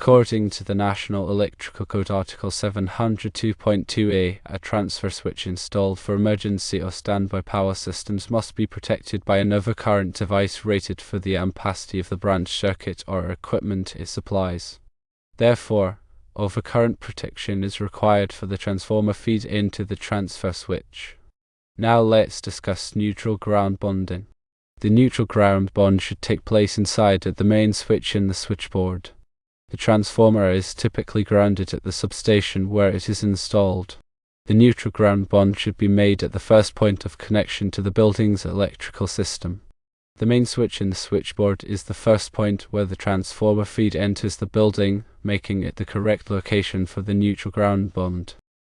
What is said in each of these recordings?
According to the National Electrical Code Article 702.2a, a transfer switch installed for emergency or standby power systems must be protected by an overcurrent device rated for the ampacity of the branch circuit or equipment it supplies. Therefore, overcurrent protection is required for the transformer feed into the transfer switch. Now let's discuss neutral ground bonding. The neutral ground bond should take place inside at the main switch in the switchboard. The transformer is typically grounded at the substation where it is installed. The neutral ground bond should be made at the first point of connection to the building's electrical system. The main switch in the switchboard is the first point where the transformer feed enters the building, making it the correct location for the neutral ground bond.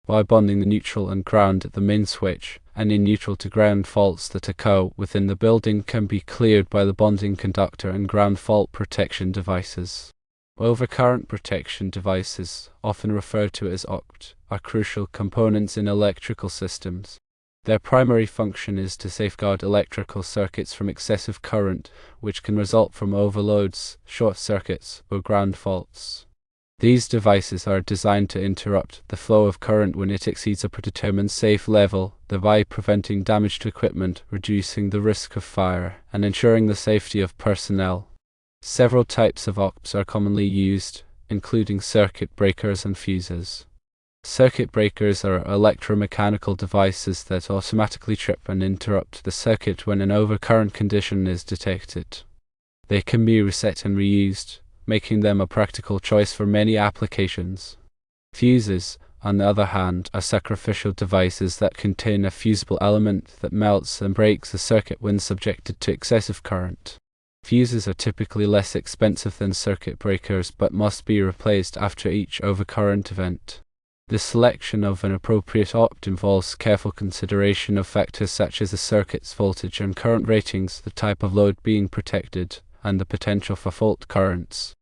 By bonding the neutral and ground at the main switch, any neutral to ground faults that occur within the building can be cleared by the bonding conductor and ground fault protection devices. Overcurrent protection devices, often referred to as OCPD, are crucial components in electrical systems. Their primary function is to safeguard electrical circuits from excessive current, which can result from overloads, short circuits, or ground faults. These devices are designed to interrupt the flow of current when it exceeds a predetermined safe level, thereby preventing damage to equipment, reducing the risk of fire, and ensuring the safety of personnel. Several types of OCPDs are commonly used, including circuit breakers and fuses. Circuit breakers are electromechanical devices that automatically trip and interrupt the circuit when an overcurrent condition is detected. They can be reset and reused, making them a practical choice for many applications. Fuses, on the other hand, are sacrificial devices that contain a fusible element that melts and breaks the circuit when subjected to excessive current. Fuses are typically less expensive than circuit breakers but must be replaced after each overcurrent event. The selection of an appropriate OCPD involves careful consideration of factors such as the circuit's voltage and current ratings, the type of load being protected, and the potential for fault currents.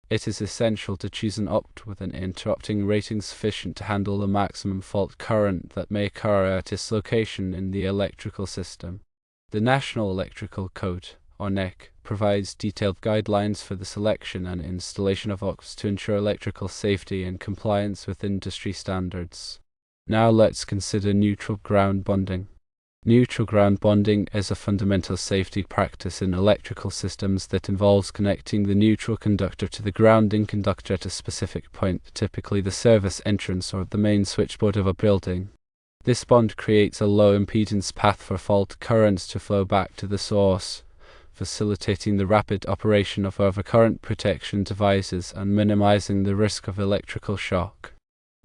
It is essential to choose an OCPD with an interrupting rating sufficient to handle the maximum fault current that may occur at its location in the electrical system. The National Electrical Code, or NEC, provides detailed guidelines for the selection and installation of OCPDs to ensure electrical safety and compliance with industry standards. Now let's consider neutral ground bonding. Neutral ground bonding is a fundamental safety practice in electrical systems that involves connecting the neutral conductor to the grounding conductor at a specific point, typically the service entrance or the main switchboard of a building. This bond creates a low impedance path for fault currents to flow back to the source, facilitating the rapid operation of overcurrent protection devices and minimizing the risk of electrical shock.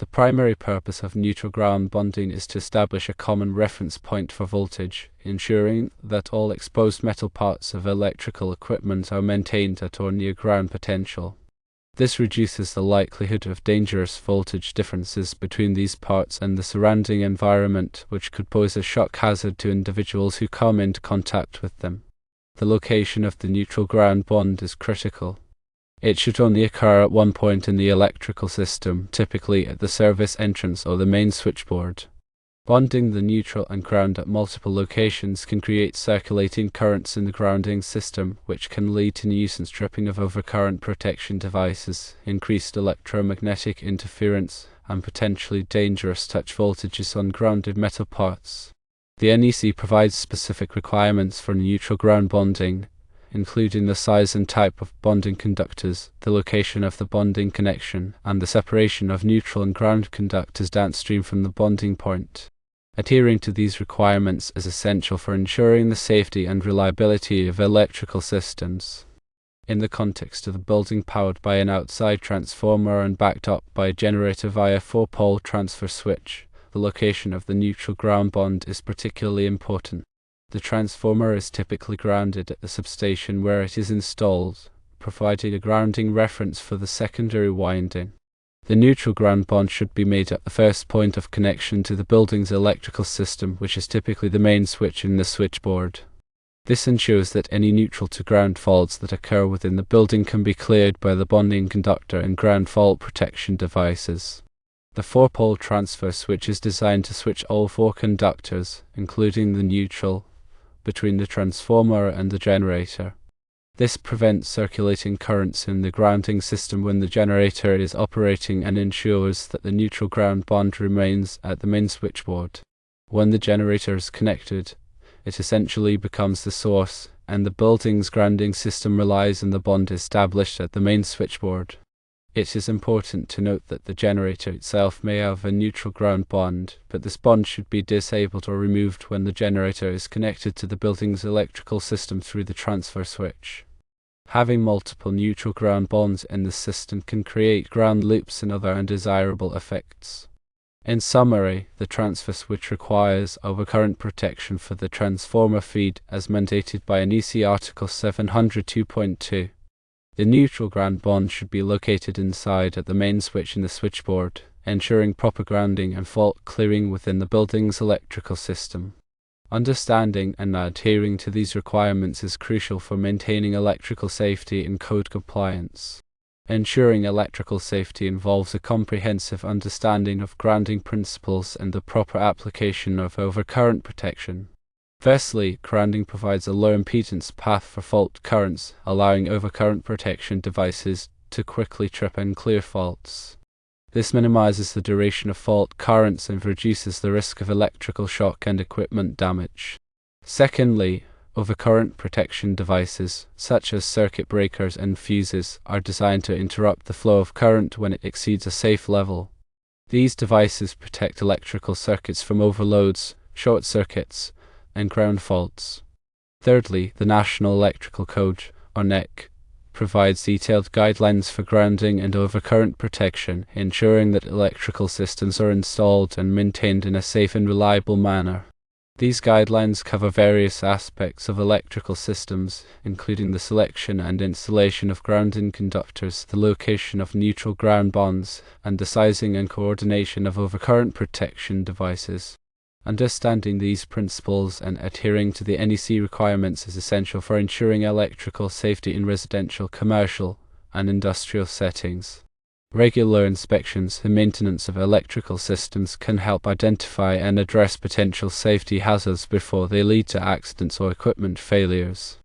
The primary purpose of neutral ground bonding is to establish a common reference point for voltage, ensuring that all exposed metal parts of electrical equipment are maintained at or near ground potential. This reduces the likelihood of dangerous voltage differences between these parts and the surrounding environment, which could pose a shock hazard to individuals who come into contact with them. The location of the neutral ground bond is critical. It should only occur at one point in the electrical system, typically at the service entrance or the main switchboard. Bonding the neutral and ground at multiple locations can create circulating currents in the grounding system, which can lead to nuisance tripping of overcurrent protection devices, increased electromagnetic interference, and potentially dangerous touch voltages on grounded metal parts. The NEC provides specific requirements for neutral ground bonding, including the size and type of bonding conductors, the location of the bonding connection, and the separation of neutral and ground conductors downstream from the bonding point. Adhering to these requirements is essential for ensuring the safety and reliability of electrical systems. In the context of a building powered by an outside transformer and backed up by a generator via a 4-pole transfer switch, the location of the neutral ground bond is particularly important. The transformer is typically grounded at the substation where it is installed, providing a grounding reference for the secondary winding. The neutral ground bond should be made at the first point of connection to the building's electrical system, which is typically the main switch in the switchboard. This ensures that any neutral to ground faults that occur within the building can be cleared by the bonding conductor and ground fault protection devices. The 4-pole transfer switch is designed to switch all 4 conductors, including the neutral, between the transformer and the generator. This prevents circulating currents in the grounding system when the generator is operating and ensures that the neutral ground bond remains at the main switchboard. When the generator is connected, it essentially becomes the source, and the building's grounding system relies on the bond established at the main switchboard. It is important to note that the generator itself may have a neutral ground bond, but this bond should be disabled or removed when the generator is connected to the building's electrical system through the transfer switch. Having multiple neutral ground bonds in the system can create ground loops and other undesirable effects. In summary, the transfer switch requires overcurrent protection for the transformer feed as mandated by an EC Article 702.2. The neutral ground bond should be located inside at the main switch in the switchboard, ensuring proper grounding and fault clearing within the building's electrical system. Understanding and adhering to these requirements is crucial for maintaining electrical safety and code compliance. Ensuring electrical safety involves a comprehensive understanding of grounding principles and the proper application of overcurrent protection. Firstly, grounding provides a low impedance path for fault currents, allowing overcurrent protection devices to quickly trip and clear faults. This minimizes the duration of fault currents and reduces the risk of electrical shock and equipment damage. Secondly, overcurrent protection devices, such as circuit breakers and fuses, are designed to interrupt the flow of current when it exceeds a safe level. These devices protect electrical circuits from overloads, short circuits, and ground faults. Thirdly, the National Electrical Code, or NEC, provides detailed guidelines for grounding and overcurrent protection, ensuring that electrical systems are installed and maintained in a safe and reliable manner. These guidelines cover various aspects of electrical systems, including the selection and installation of grounding conductors, the location of neutral ground bonds, and the sizing and coordination of overcurrent protection devices. Understanding these principles and adhering to the NEC requirements is essential for ensuring electrical safety in residential, commercial, and industrial settings. Regular inspections and maintenance of electrical systems can help identify and address potential safety hazards before they lead to accidents or equipment failures.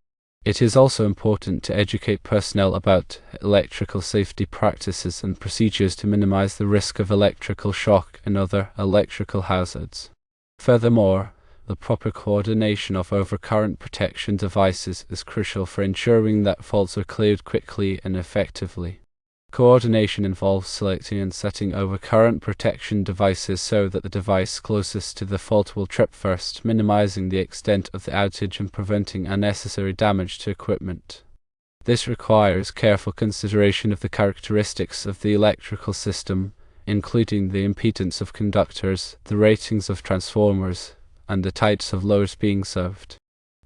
It is also important to educate personnel about electrical safety practices and procedures to minimize the risk of electrical shock and other electrical hazards. Furthermore, the proper coordination of overcurrent protection devices is crucial for ensuring that faults are cleared quickly and effectively. Coordination involves selecting and setting overcurrent protection devices so that the device closest to the fault will trip first, minimizing the extent of the outage and preventing unnecessary damage to equipment. This requires careful consideration of the characteristics of the electrical system, including the impedance of conductors, the ratings of transformers, and the types of loads being served.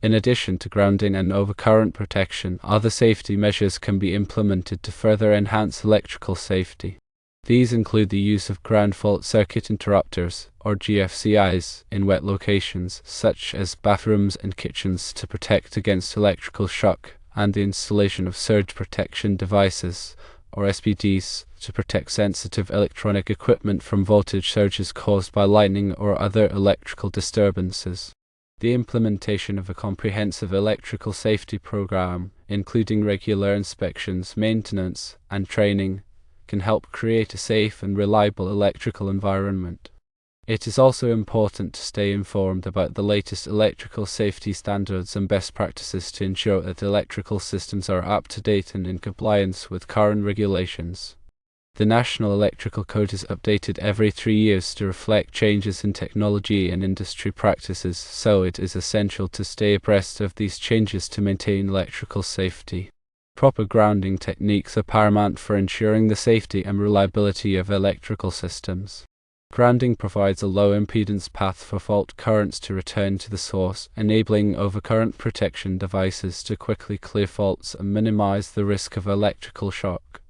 In addition to grounding and overcurrent protection, other safety measures can be implemented to further enhance electrical safety. These include the use of ground fault circuit interrupters, or GFCIs, in wet locations, such as bathrooms and kitchens to protect against electrical shock, and the installation of surge protection devices, or SPDs, to protect sensitive electronic equipment from voltage surges caused by lightning or other electrical disturbances. The implementation of a comprehensive electrical safety program, including regular inspections, maintenance, and training, can help create a safe and reliable electrical environment. It is also important to stay informed about the latest electrical safety standards and best practices to ensure that electrical systems are up to date and in compliance with current regulations. The National Electrical Code is updated every 3 years to reflect changes in technology and industry practices, so it is essential to stay abreast of these changes to maintain electrical safety. Proper grounding techniques are paramount for ensuring the safety and reliability of electrical systems. Grounding provides a low impedance path for fault currents to return to the source, enabling overcurrent protection devices to quickly clear faults and minimize the risk of electrical shock.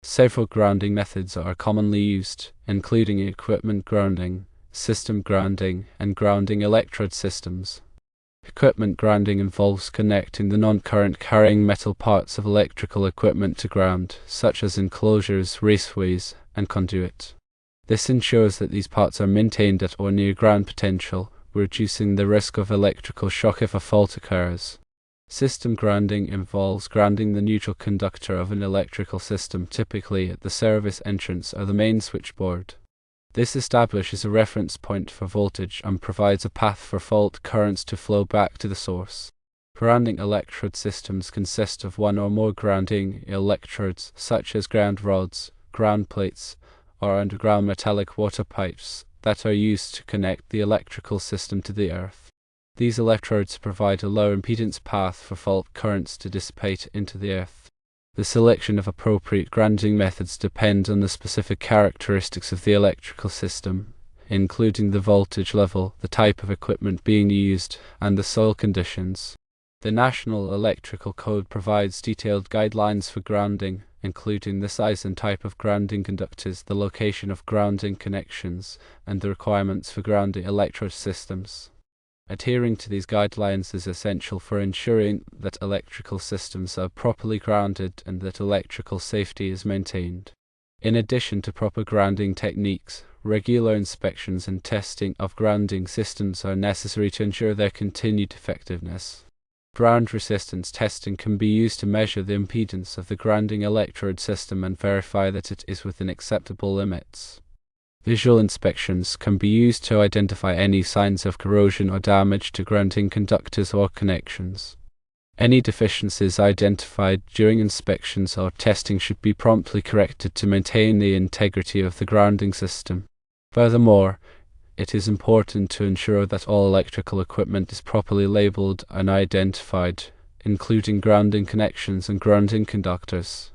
Several grounding methods are commonly used, including equipment grounding, system grounding, and grounding electrode systems. Equipment grounding involves connecting the non-current carrying metal parts of electrical equipment to ground, such as enclosures, raceways, and conduit. This ensures that these parts are maintained at or near ground potential, reducing the risk of electrical shock if a fault occurs. System grounding involves grounding the neutral conductor of an electrical system, typically at the service entrance or the main switchboard. This establishes a reference point for voltage and provides a path for fault currents to flow back to the source. Grounding electrode systems consist of one or more grounding electrodes, such as ground rods, ground plates, or underground metallic water pipes that are used to connect the electrical system to the earth. These electrodes provide a low impedance path for fault currents to dissipate into the earth. The selection of appropriate grounding methods depends on the specific characteristics of the electrical system, including the voltage level, the type of equipment being used, and the soil conditions. The National Electrical Code provides detailed guidelines for grounding, including the size and type of grounding conductors, the location of grounding connections, and the requirements for grounding electrode systems. Adhering to these guidelines is essential for ensuring that electrical systems are properly grounded and that electrical safety is maintained. In addition to proper grounding techniques, regular inspections and testing of grounding systems are necessary to ensure their continued effectiveness. Ground resistance testing can be used to measure the impedance of the grounding electrode system and verify that it is within acceptable limits. Visual inspections can be used to identify any signs of corrosion or damage to grounding conductors or connections. Any deficiencies identified during inspections or testing should be promptly corrected to maintain the integrity of the grounding system. Furthermore, it is important to ensure that all electrical equipment is properly labeled and identified, including grounding connections and grounding conductors.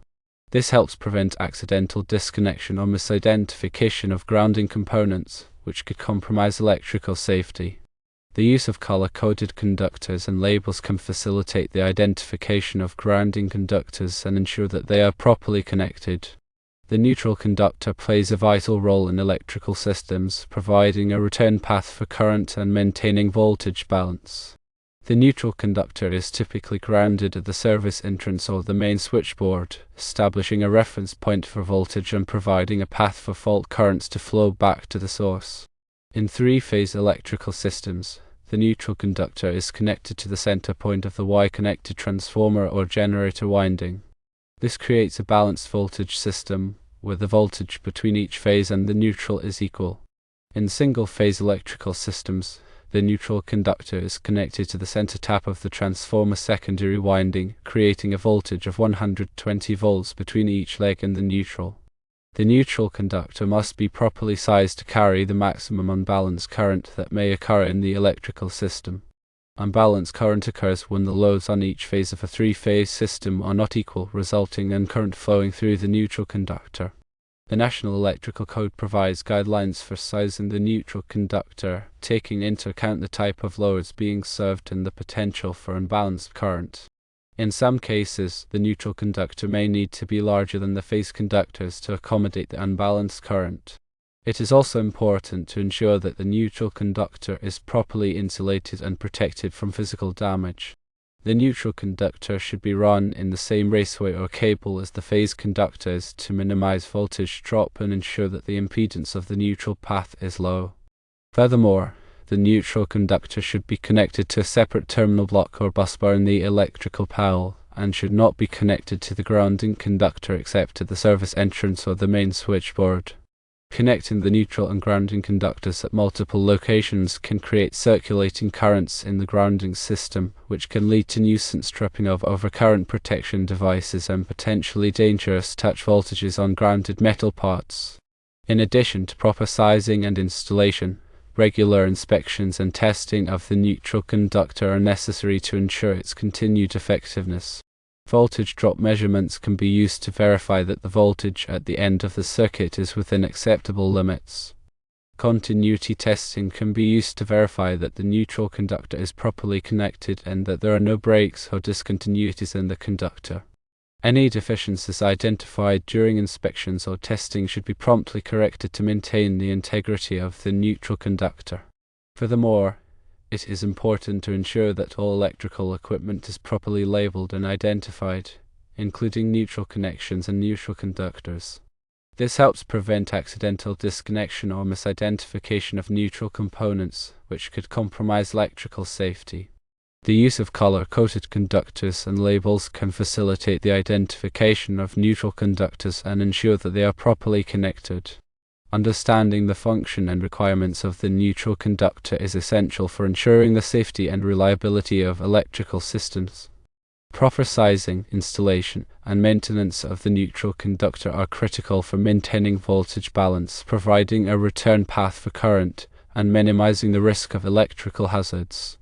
This helps prevent accidental disconnection or misidentification of grounding components, which could compromise electrical safety. The use of color-coded conductors and labels can facilitate the identification of grounding conductors and ensure that they are properly connected. The neutral conductor plays a vital role in electrical systems, providing a return path for current and maintaining voltage balance. The neutral conductor is typically grounded at the service entrance or the main switchboard, establishing a reference point for voltage and providing a path for fault currents to flow back to the source. In three-phase electrical systems, the neutral conductor is connected to the center point of the Y-connected transformer or generator winding. This creates a balanced voltage system, where the voltage between each phase and the neutral is equal. In single-phase electrical systems, the neutral conductor is connected to the center tap of the transformer secondary winding, creating a voltage of 120 volts between each leg and the neutral. The neutral conductor must be properly sized to carry the maximum unbalanced current that may occur in the electrical system. Unbalanced current occurs when the loads on each phase of a three-phase system are not equal, resulting in current flowing through the neutral conductor. The National Electrical Code provides guidelines for sizing the neutral conductor, taking into account the type of loads being served and the potential for unbalanced current. In some cases, the neutral conductor may need to be larger than the phase conductors to accommodate the unbalanced current. It is also important to ensure that the neutral conductor is properly insulated and protected from physical damage. The neutral conductor should be run in the same raceway or cable as the phase conductors to minimize voltage drop and ensure that the impedance of the neutral path is low. Furthermore, the neutral conductor should be connected to a separate terminal block or busbar in the electrical panel and should not be connected to the grounding conductor except at the service entrance or the main switchboard. Connecting the neutral and grounding conductors at multiple locations can create circulating currents in the grounding system, which can lead to nuisance tripping of overcurrent protection devices and potentially dangerous touch voltages on grounded metal parts. In addition to proper sizing and installation, regular inspections and testing of the neutral conductor are necessary to ensure its continued effectiveness. Voltage drop measurements can be used to verify that the voltage at the end of the circuit is within acceptable limits. Continuity testing can be used to verify that the neutral conductor is properly connected and that there are no breaks or discontinuities in the conductor. Any deficiencies identified during inspections or testing should be promptly corrected to maintain the integrity of the neutral conductor. Furthermore, it is important to ensure that all electrical equipment is properly labeled and identified, including neutral connections and neutral conductors. This helps prevent accidental disconnection or misidentification of neutral components, which could compromise electrical safety. The use of color-coded conductors and labels can facilitate the identification of neutral conductors and ensure that they are properly connected. Understanding the function and requirements of the neutral conductor is essential for ensuring the safety and reliability of electrical systems. Proper sizing, installation, and maintenance of the neutral conductor are critical for maintaining voltage balance, providing a return path for current, and minimizing the risk of electrical hazards.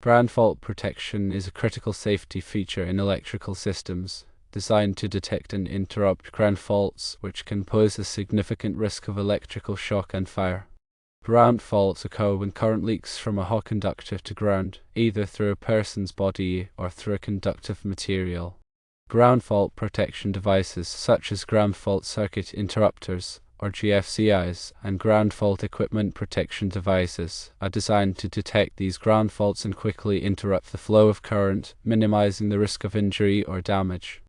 Ground fault protection is a critical safety feature in electrical systems, designed to detect and interrupt ground faults, which can pose a significant risk of electrical shock and fire. Ground faults occur when current leaks from a hot conductor to ground, either through a person's body or through a conductive material. Ground fault protection devices such as ground fault circuit interrupters, or GFCIs, and ground fault equipment protection devices are designed to detect these ground faults and quickly interrupt the flow of current, minimizing the risk of injury or damage.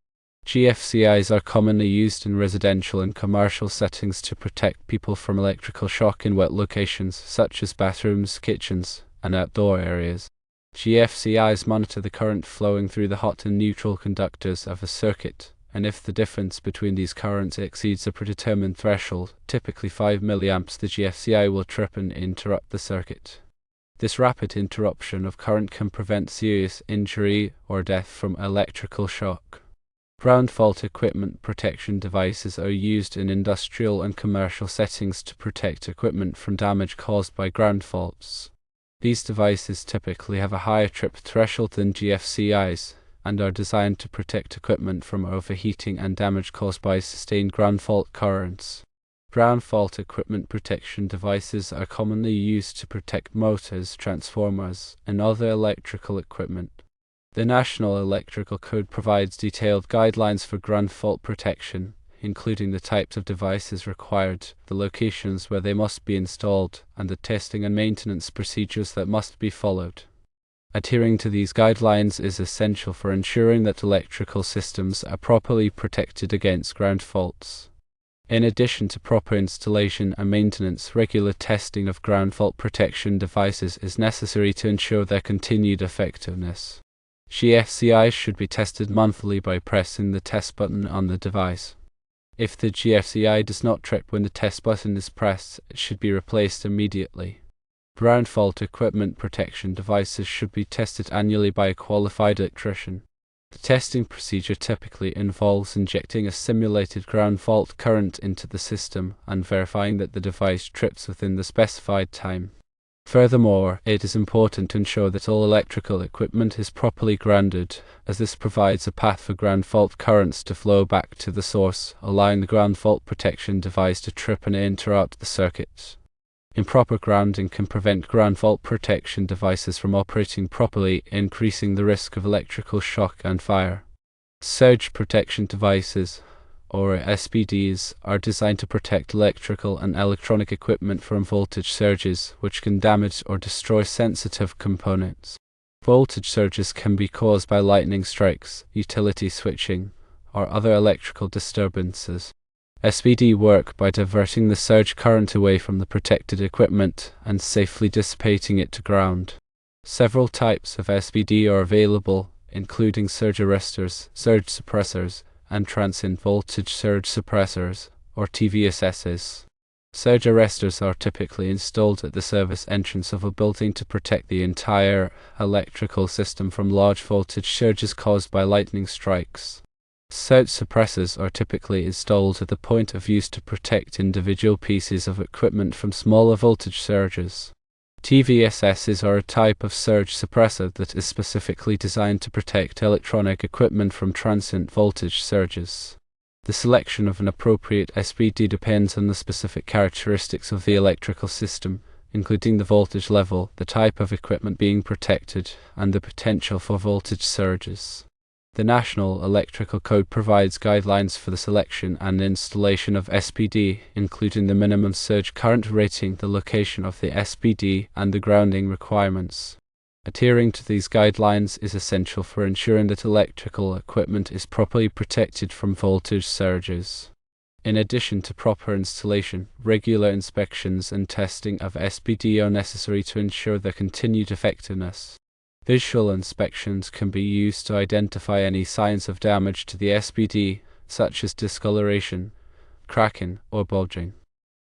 GFCIs are commonly used in residential and commercial settings to protect people from electrical shock in wet locations such as bathrooms, kitchens, and outdoor areas. GFCIs monitor the current flowing through the hot and neutral conductors of a circuit, and if the difference between these currents exceeds a predetermined threshold, typically 5 mA, the GFCI will trip and interrupt the circuit. This rapid interruption of current can prevent serious injury or death from electrical shock. Ground fault equipment protection devices are used in industrial and commercial settings to protect equipment from damage caused by ground faults. These devices typically have a higher trip threshold than GFCIs, and are designed to protect equipment from overheating and damage caused by sustained ground fault currents. Ground fault equipment protection devices are commonly used to protect motors, transformers, and other electrical equipment. The National Electrical Code provides detailed guidelines for ground fault protection, including the types of devices required, the locations where they must be installed, and the testing and maintenance procedures that must be followed. Adhering to these guidelines is essential for ensuring that electrical systems are properly protected against ground faults. In addition to proper installation and maintenance, regular testing of ground fault protection devices is necessary to ensure their continued effectiveness. GFCIs should be tested monthly by pressing the test button on the device. If the GFCI does not trip when the test button is pressed, it should be replaced immediately. Ground fault equipment protection devices should be tested annually by a qualified electrician. The testing procedure typically involves injecting a simulated ground fault current into the system and verifying that the device trips within the specified time. Furthermore, it is important to ensure that all electrical equipment is properly grounded, as this provides a path for ground fault currents to flow back to the source, allowing the ground fault protection device to trip and interrupt the circuit. Improper grounding can prevent ground fault protection devices from operating properly, increasing the risk of electrical shock and fire. Surge protection devices, or SPDs, are designed to protect electrical and electronic equipment from voltage surges, which can damage or destroy sensitive components. Voltage surges can be caused by lightning strikes, utility switching, or other electrical disturbances. SPD work by diverting the surge current away from the protected equipment and safely dissipating it to ground. Several types of SPD are available, including surge arresters, surge suppressors, and transient voltage surge suppressors, or TVSSs. Surge arresters are typically installed at the service entrance of a building to protect the entire electrical system from large voltage surges caused by lightning strikes. Surge suppressors are typically installed at the point of use to protect individual pieces of equipment from smaller voltage surges. TVSSs are a type of surge suppressor that is specifically designed to protect electronic equipment from transient voltage surges. The selection of an appropriate SPD depends on the specific characteristics of the electrical system, including the voltage level, the type of equipment being protected, and the potential for voltage surges. The National Electrical Code provides guidelines for the selection and installation of SPD, including the minimum surge current rating, the location of the SPD, and the grounding requirements. Adhering to these guidelines is essential for ensuring that electrical equipment is properly protected from voltage surges. In addition to proper installation, regular inspections and testing of SPD are necessary to ensure their continued effectiveness. Visual inspections can be used to identify any signs of damage to the SPD, such as discoloration, cracking, or bulging.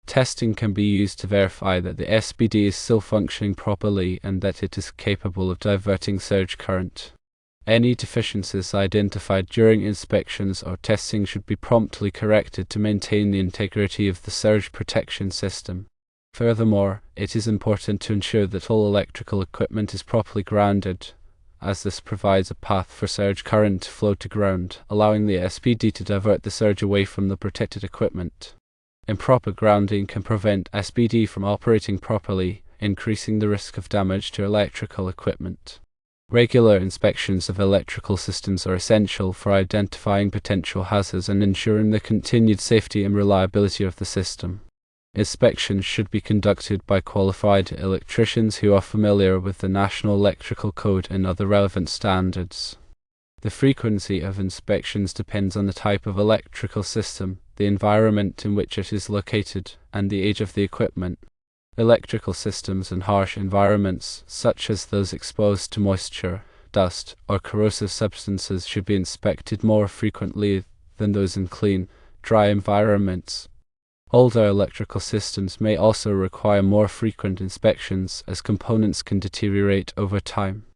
Testing can be used to verify that the SPD is still functioning properly and that it is capable of diverting surge current. Any deficiencies identified during inspections or testing should be promptly corrected to maintain the integrity of the surge protection system. Furthermore, it is important to ensure that all electrical equipment is properly grounded, as this provides a path for surge current to flow to ground, allowing the SPD to divert the surge away from the protected equipment. Improper grounding can prevent SPD from operating properly, increasing the risk of damage to electrical equipment. Regular inspections of electrical systems are essential for identifying potential hazards and ensuring the continued safety and reliability of the system. Inspections should be conducted by qualified electricians who are familiar with the National Electrical Code and other relevant standards. The frequency of inspections depends on the type of electrical system, the environment in which it is located, and the age of the equipment. Electrical systems in harsh environments, such as those exposed to moisture, dust, or corrosive substances, should be inspected more frequently than those in clean, dry environments. Older electrical systems may also require more frequent inspections, as components can deteriorate over time.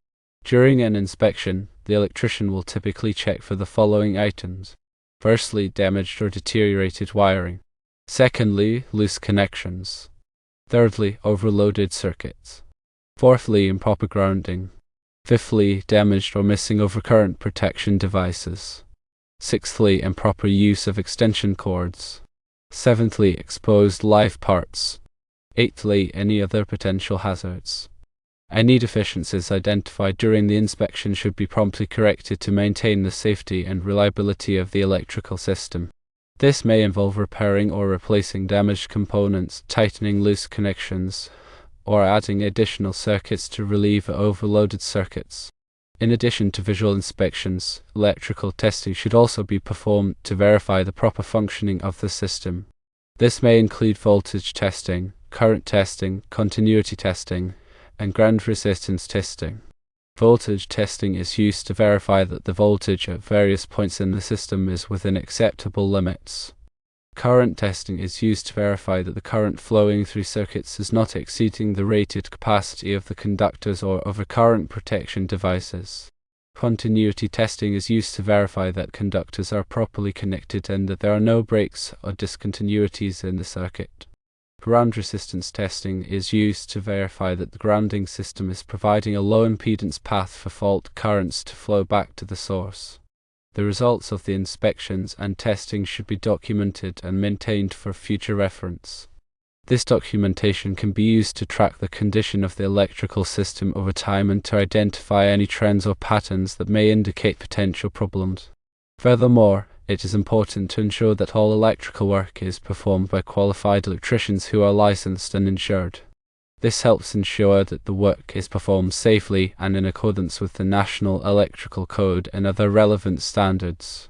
During an inspection, the electrician will typically check for the following items. Firstly, damaged or deteriorated wiring. Secondly, loose connections. Thirdly, overloaded circuits. Fourthly, improper grounding. Fifthly, damaged or missing overcurrent protection devices. Sixthly, improper use of extension cords. Seventhly, exposed live parts. Eighthly, any other potential hazards. Any deficiencies identified during the inspection should be promptly corrected to maintain the safety and reliability of the electrical system. This may involve repairing or replacing damaged components, tightening loose connections, or adding additional circuits to relieve overloaded circuits. In addition to visual inspections, electrical testing should also be performed to verify the proper functioning of the system. This may include voltage testing, current testing, continuity testing, and ground resistance testing. Voltage testing is used to verify that the voltage at various points in the system is within acceptable limits. Current testing is used to verify that the current flowing through circuits is not exceeding the rated capacity of the conductors or overcurrent protection devices. Continuity testing is used to verify that conductors are properly connected and that there are no breaks or discontinuities in the circuit. Ground resistance testing is used to verify that the grounding system is providing a low impedance path for fault currents to flow back to the source. The results of the inspections and testing should be documented and maintained for future reference. This documentation can be used to track the condition of the electrical system over time and to identify any trends or patterns that may indicate potential problems. Furthermore, it is important to ensure that all electrical work is performed by qualified electricians who are licensed and insured. This helps ensure that the work is performed safely and in accordance with the National Electrical Code and other relevant standards.